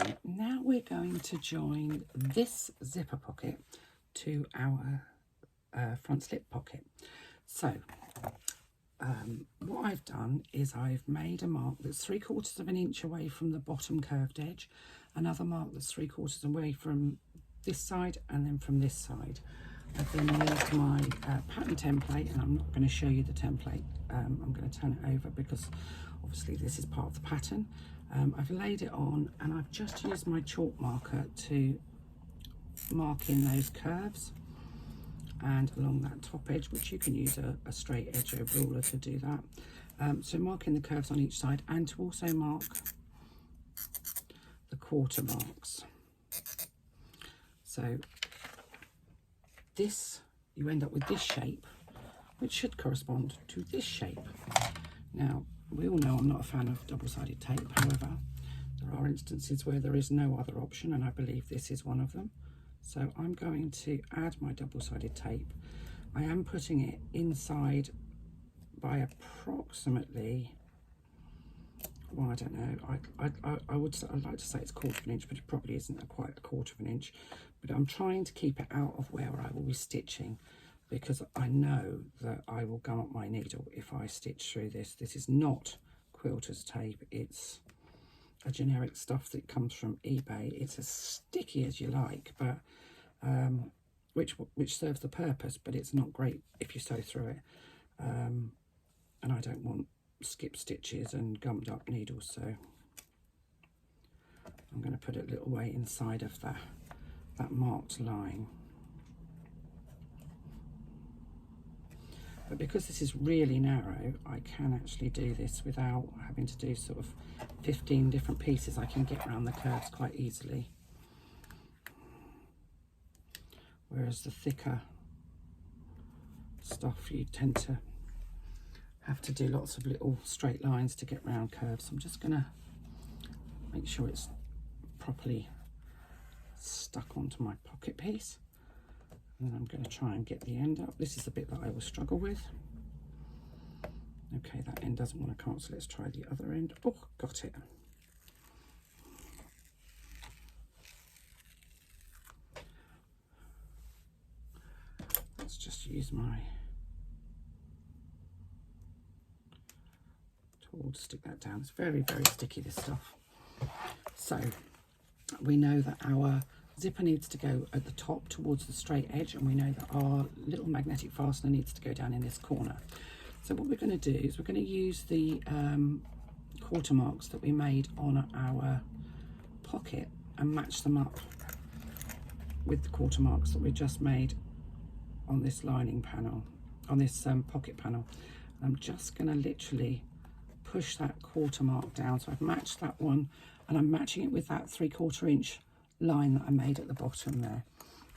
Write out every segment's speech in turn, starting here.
Okay, now we're going to join this zipper pocket to our front slip pocket. So what I've done is I've made a mark that's 3/4 of an inch away from the bottom curved edge, another mark that's 3/4 away from this side, and then from this side. I've then used my pattern template, and I'm not going to show you the template. I'm going to turn it over because obviously this is part of the pattern. I've laid it on, and I've just used my chalk marker to mark in those curves and along that top edge, which you can use a straight edge ruler to do that. So marking the curves on each side, and to also mark the quarter marks. So this, you end up with this shape, which should correspond to this shape. Now, we all know I'm not a fan of double-sided tape. However, there are instances where there is no other option, and I believe this is one of them. So I'm going to add my double-sided tape. I am putting it inside by approximately, well, I don't know, I'd like to say it's 1/4 of an inch, but it probably isn't quite 1/4 of an inch. But I'm trying to keep it out of where I will be stitching, because I know that I will gum up my needle if I stitch through this. This is not quilter's tape, it's a generic stuff that comes from eBay. It's as sticky as you like, but which serves the purpose, but it's not great if you sew through it. And I don't want skip stitches and gummed up needles, so I'm going to put it a little way inside of that marked line. But because this is really narrow, I can actually do this without having to do sort of 15 different pieces. I can get around the curves quite easily. Whereas the thicker stuff, you tend to have to do lots of little straight lines to get round curves. So I'm just going to make sure it's properly stuck onto my pocket piece. And I'm going to try and get the end up. This is the bit that I will struggle with. Okay, that end doesn't want to come up, so let's try the other end. Oh, got it. Let's just use my tool to stick that down. It's very, very sticky, this stuff. So we know that our zipper needs to go at the top towards the straight edge, and we know that our little magnetic fastener needs to go down in this corner. So what we're going to do is we're going to use the quarter marks that we made on our pocket and match them up with the quarter marks that we just made on this lining panel, on this pocket panel. I'm just going to literally push that quarter mark down. So I've matched that one, and I'm matching it with that 3/4 inch line that I made at the bottom there.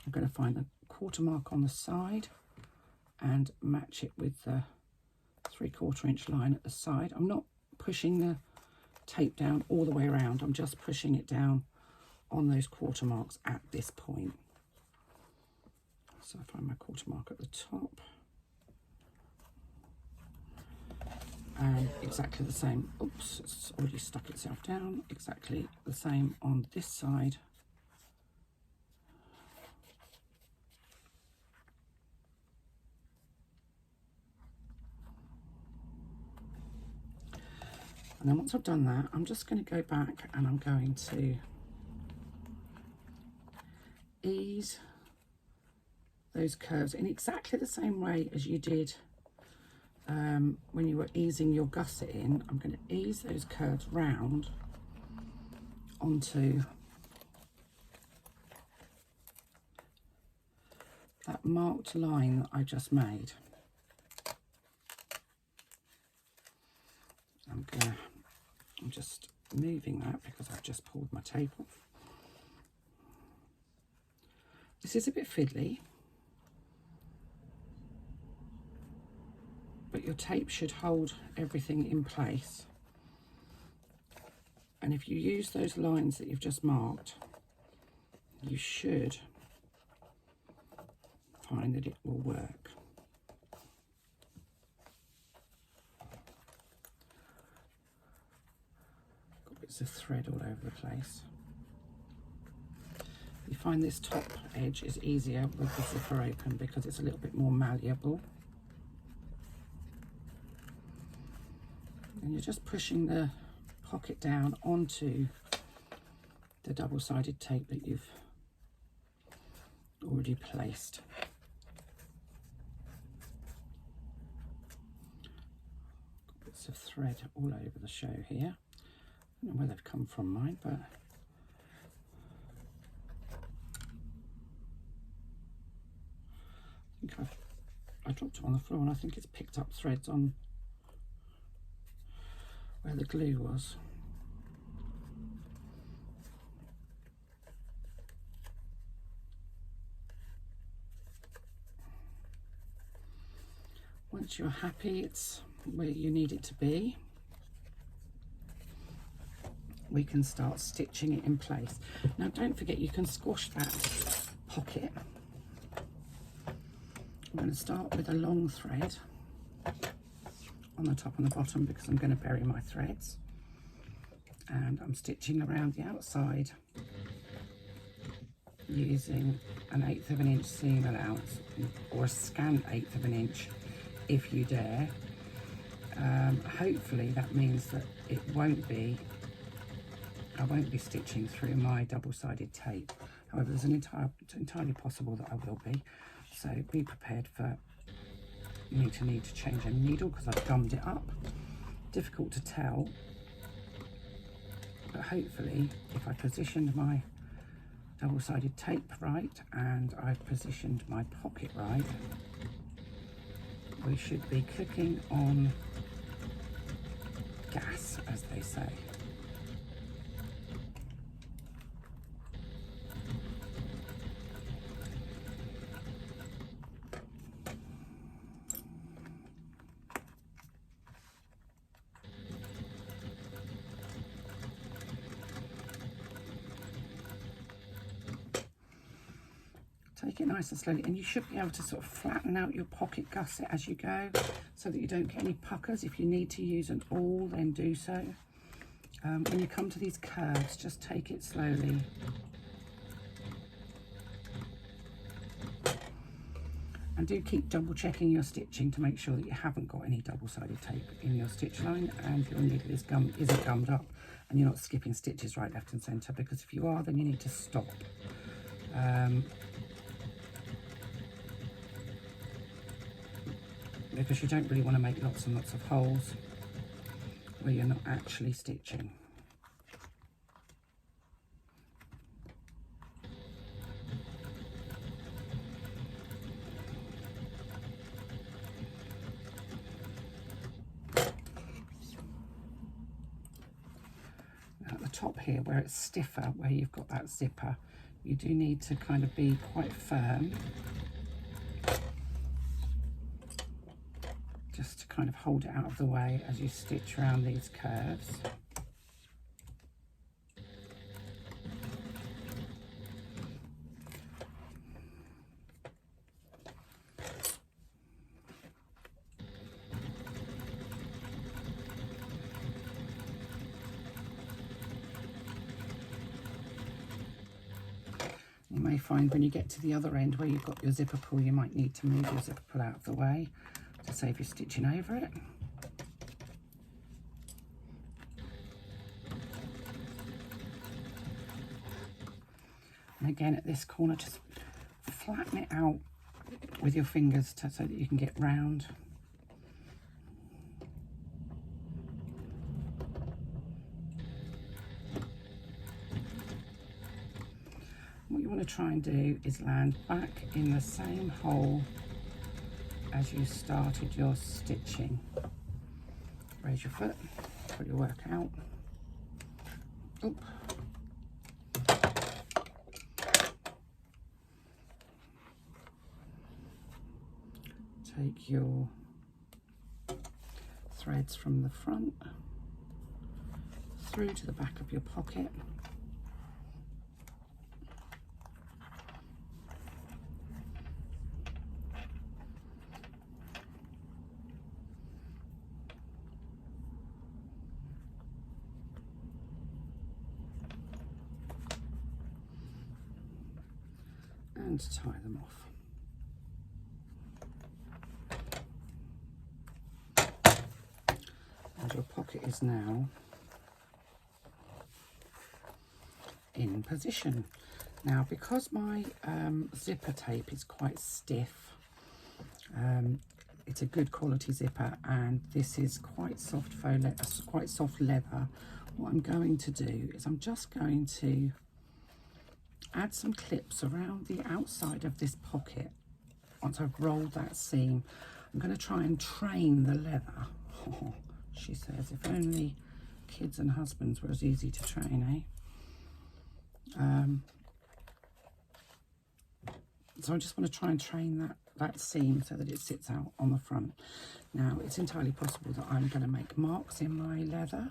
I'm going to find the quarter mark on the side and match it with the 3/4 inch line at the side. I'm not pushing the tape down all the way around, I'm just pushing it down on those quarter marks at this point. So I find my quarter mark at the top, and exactly the same, oops, it's already stuck itself down, exactly the same on this side. And then once I've done that, I'm just going to go back and I'm going to ease those curves in exactly the same way as you did when you were easing your gusset in. I'm going to ease those curves round onto that marked line that I just made. I'm just moving that because I've just pulled my tape off. This is a bit fiddly, but your tape should hold everything in place. And if you use those lines that you've just marked, you should find that it will work. Got bits of thread all over the place. You find this top edge is easier with the zipper open because it's a little bit more malleable. And you're just pushing the pocket down onto the double-sided tape that you've already placed. Got bits of thread all over the show here. I don't know where they've come from, mine, but I think I dropped it on the floor and I think it's picked up threads on where the glue was. Once you're happy it's where you need it to be, we can start stitching it in place. Now don't forget you can squash that pocket. I'm going to start with a long thread on the top and the bottom because I'm going to bury my threads, and I'm stitching around the outside using an 1/8 of an inch seam allowance, or a scant 1/8 of an inch if you dare. Hopefully that means that I won't be stitching through my double-sided tape. However, it's entirely possible that I will be, so be prepared for me to need to change a needle because I've gummed it up. Difficult to tell, but hopefully if I positioned my double-sided tape right and I've positioned my pocket right, we should be clicking on gas, as they say. Take it nice and slowly, and you should be able to sort of flatten out your pocket gusset as you go so that you don't get any puckers. If you need to use an awl, then do so. When you come to these curves, just take it slowly. And do keep double checking your stitching to make sure that you haven't got any double-sided tape in your stitch line and your needle isn't gummed up and you're not skipping stitches right, left and centre, because if you are, then you need to stop. Because you don't really want to make lots and lots of holes where you're not actually stitching. Now at the top here, where it's stiffer, where you've got that zipper, you do need to kind of be quite firm, just to kind of hold it out of the way as you stitch around these curves. You may find when you get to the other end where you've got your zipper pull, you might need to move your zipper pull out of the way to save you stitching over it. And again at this corner, just flatten it out with your fingers so that you can get round. What you want to try and do is land back in the same hole as you started your stitching. Raise your foot, put your work out. Oop. Take your threads from the front through to the back of your pocket. to tie them off. And your pocket is now in position. Now, because my zipper tape is quite stiff, it's a good quality zipper, and this is quite soft quite soft leather. What I'm going to do is I'm just going to add some clips around the outside of this pocket. Once I've rolled that seam, I'm going to try and train the leather. Oh, she says, if only kids and husbands were as easy to train, eh? So I just want to try and train that seam so that it sits out on the front. Now, it's entirely possible that I'm going to make marks in my leather.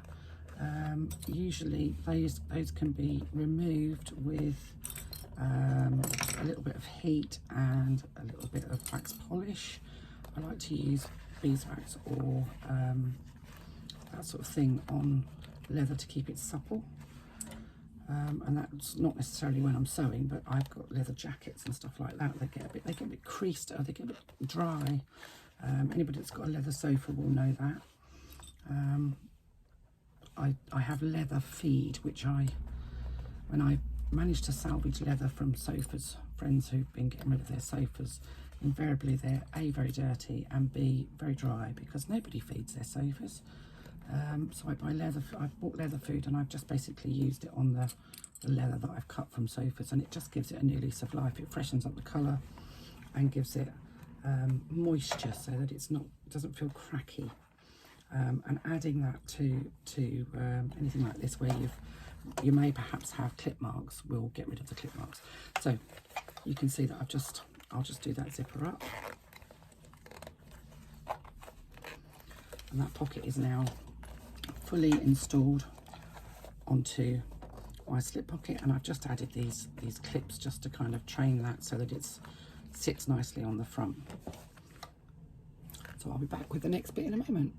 Usually those can be removed with a little bit of heat and a little bit of wax polish. I like to use beeswax or that sort of thing on leather to keep it supple. And that's not necessarily when I'm sewing, but I've got leather jackets and stuff like that. They get a bit creased, or they get a bit dry. Anybody that's got a leather sofa will know that. I have leather feed, which when I managed to salvage leather from sofas, friends who've been getting rid of their sofas, invariably they're A, very dirty, and B, very dry, because nobody feeds their sofas. So I bought leather food, and I've just basically used it on the leather that I've cut from sofas, and it just gives it a new lease of life. It freshens up the colour and gives it moisture so that it doesn't feel cracky. And adding that to anything like this where you may perhaps have clip marks will get rid of the clip marks. So you can see that I'll just do that zipper up, and that pocket is now fully installed onto my slip pocket, and I've just added these clips just to kind of train that so that it sits nicely on the front. So I'll be back with the next bit in a moment.